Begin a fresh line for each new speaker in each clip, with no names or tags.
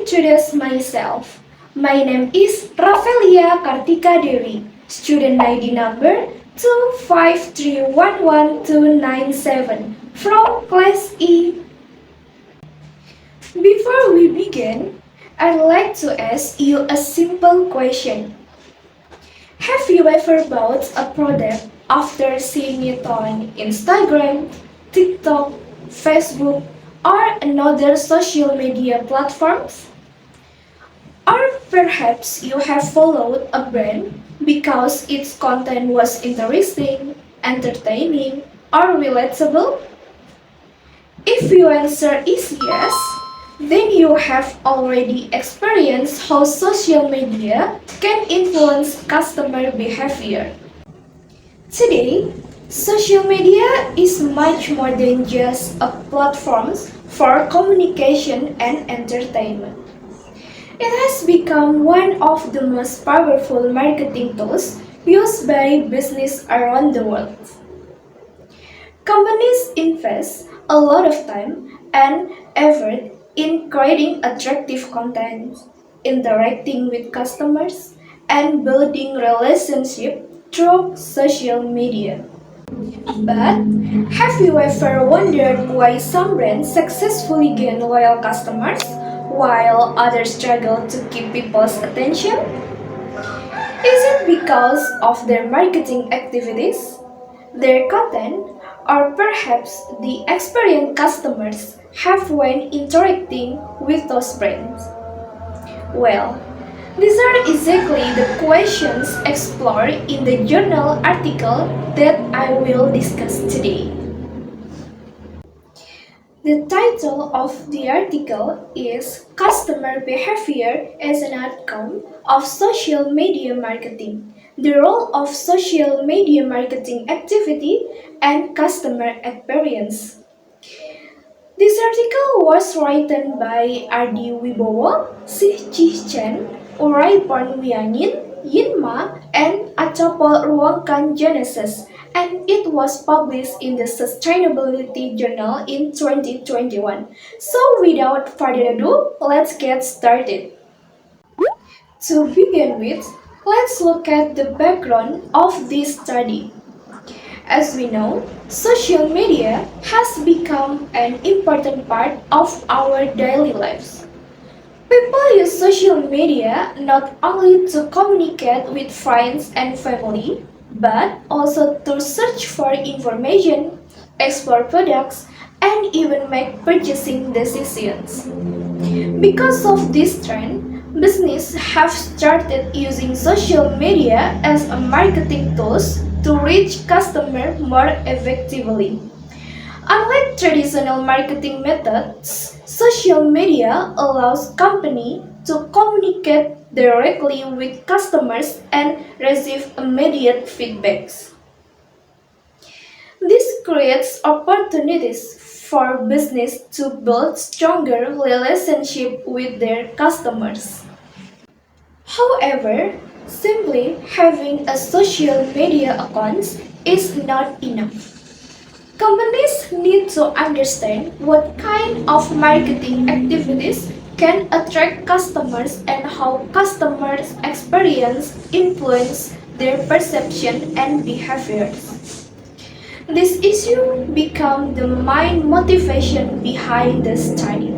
introduce myself. My name is Ravelia Kartika Dewi, student ID number 2531127 from class E. Before we begin, I'd like to ask you a simple question. Have you ever bought a product after seeing it on Instagram, TikTok, Facebook, or another social media platforms? Or perhaps you have followed a brand because its content was interesting, entertaining, or relatable? If your answer is yes, then you have already experienced how social media can influence customer behavior. Today, social media is much more than just a platform for communication and entertainment. It has become one of the most powerful marketing tools used by business around the world. Companies invest a lot of time and effort in creating attractive content, interacting with customers, and building relationships through social media. But have you ever wondered why some brands successfully gain loyal customers while others struggle to keep people's attention? Is it because of their marketing activities, their content, or perhaps the experience customers have when interacting with those brands? Well, these are exactly the questions explored in the journal article that I will discuss today. The title of the article is Customer Behavior as an Outcome of Social Media Marketing: The Role of Social Media Marketing Activity and Customer Experience. This article was written by Ardy Wibowo, Shih-Chih Chen, Uraiporn Wiangin, Yin Ma, and Athapol Ruangkanjanases, and it was published in the Sustainability Journal in 2021. So without further ado, let's get started. To begin with, let's look at the background of this study. As we know, social media has become an important part of our daily lives. People use social media not only to communicate with friends and family, but also to search for information, explore products, and even make purchasing decisions. Because of this trend, businesses have started using social media as a marketing tools to reach customers more effectively. Unlike traditional marketing methods, social media allows companies to communicate directly with customers and receive immediate feedbacks. This creates opportunities for business to build stronger relationships with their customers. However, simply having a social media account is not enough. Companies need to understand what kind of marketing activities can attract customers and how customers' experience influence their perception and behaviors. This issue became the main motivation behind the study.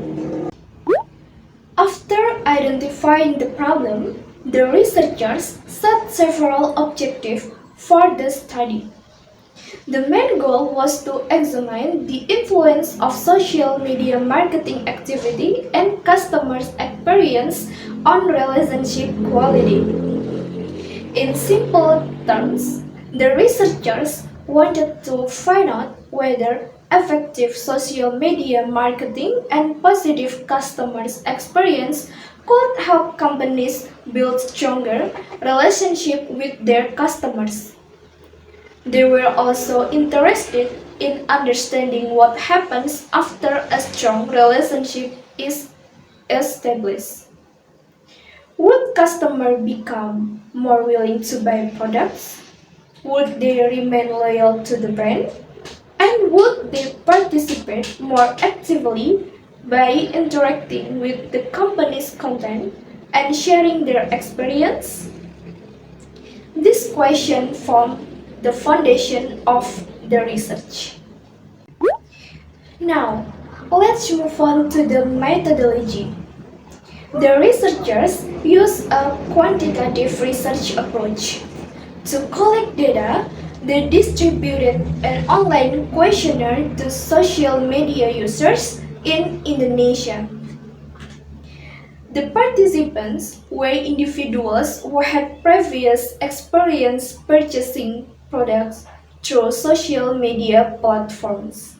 After identifying the problem, the researchers set several objectives for the study. The main goal was to examine the influence of social media marketing activity and customers' experience on relationship quality. In simple terms, the researchers wanted to find out whether effective social media marketing and positive customers' experience could help companies build stronger relationships with their customers. They were also interested in understanding what happens after a strong relationship is established. Would customers become more willing to buy products? Would they remain loyal to the brand? And would they participate more actively by interacting with the company's content and sharing their experience? This question formed the foundation of the research. Now, let's move on to the methodology. The researchers use a quantitative research approach. To collect data, they distributed an online questionnaire to social media users in Indonesia. The participants were individuals who had previous experience purchasing products through social media platforms.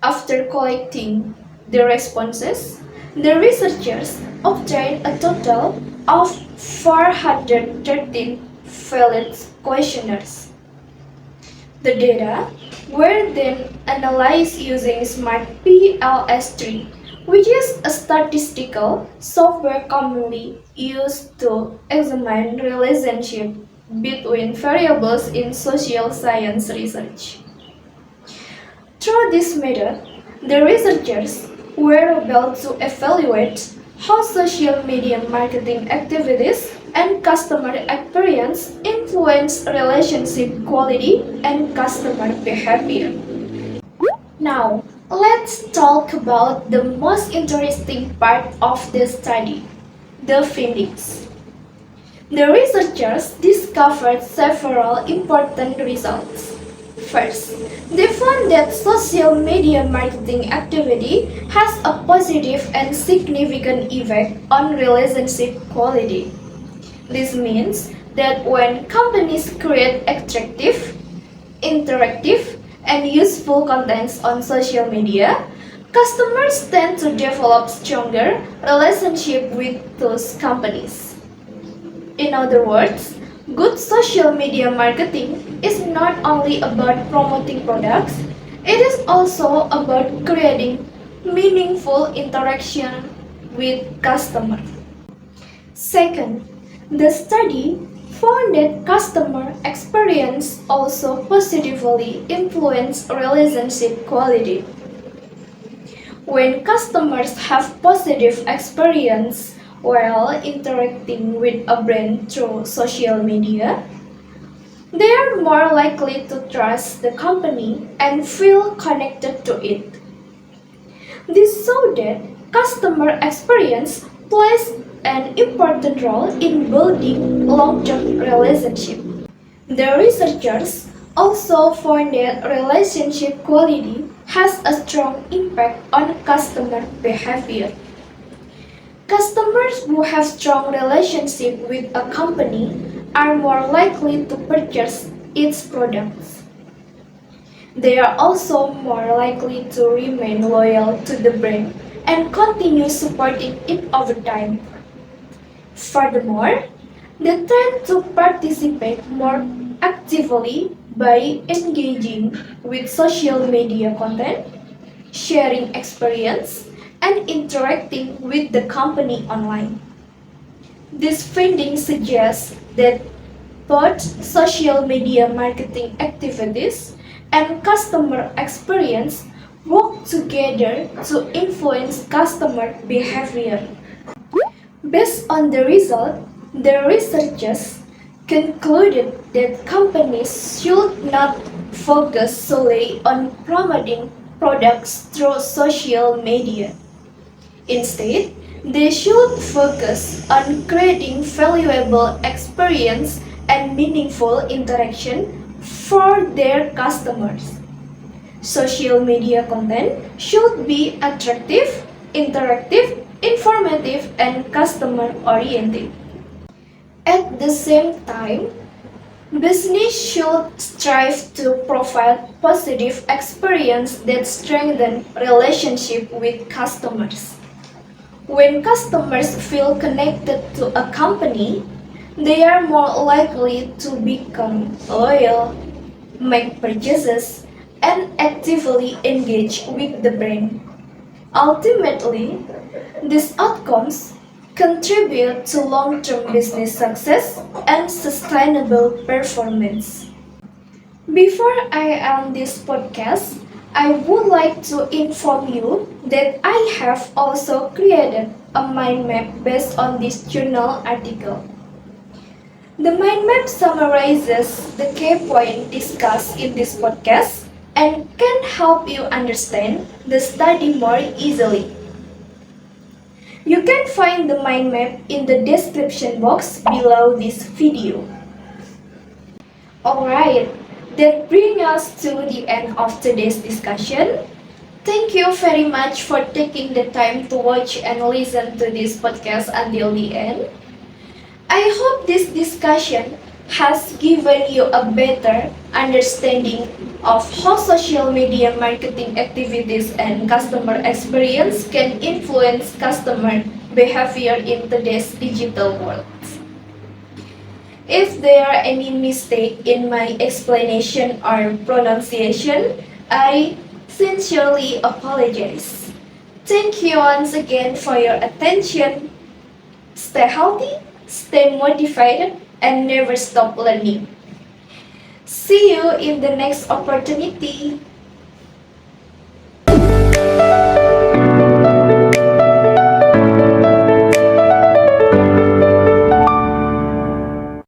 After collecting the responses, the researchers obtained a total of 413 valid questionnaires. The data were then analyzed using Smart PLS3, which is a statistical software commonly used to examine relationships between variables in social science research. Through this method, the researchers were able to evaluate how social media marketing activities and customer experience influence relationship quality and customer behavior. Now, let's talk about the most interesting part of the study, the findings. The researchers discovered several important results. First, they found that social media marketing activity has a positive and significant effect on relationship quality. This means that when companies create attractive, interactive, and useful contents on social media, customers tend to develop stronger relationships with those companies. In other words, good social media marketing is not only about promoting products, it is also about creating meaningful interaction with customers. Second, the study found that customer experience also positively influences relationship quality. When customers have positive experience while interacting with a brand through social media, they are more likely to trust the company and feel connected to it. This shows that customer experience plays an important role in building long-term relationships. The researchers also found that relationship quality has a strong impact on customer behavior. Customers who have strong relationship with a company are more likely to purchase its products. They are also more likely to remain loyal to the brand and continue supporting it over time. Furthermore, they tend to participate more actively by engaging with social media content, sharing experience, and interacting with the company online. This finding suggests that both social media marketing activities and customer experience work together to influence customer behavior. Based on the result, the researchers concluded that companies should not focus solely on promoting products through social media. Instead, they should focus on creating valuable experience and meaningful interaction for their customers. Social media content should be attractive, interactive, informative, and customer-oriented. At the same time, business should strive to provide positive experience that strengthen relationship with customers. When customers feel connected to a company, they are more likely to become loyal, make purchases, and actively engage with the brand. Ultimately, these outcomes contribute to long-term business success and sustainable performance. Before I end this podcast, I would like to inform you that I have also created a mind map based on this journal article. The mind map summarizes the key points discussed in this podcast and can help you understand the study more easily. You can find the mind map in the description box below this video. Alright, that brings us to the end of today's discussion. Thank you very much for taking the time to watch and listen to this podcast until the end. I hope this discussion has given you a better understanding of how social media marketing activities and customer experience can influence customer behavior in today's digital world. If there are any mistake in my explanation or pronunciation, I sincerely apologize. Thank you once again for your attention. Stay healthy, stay motivated, and never stop learning. See you in the next opportunity.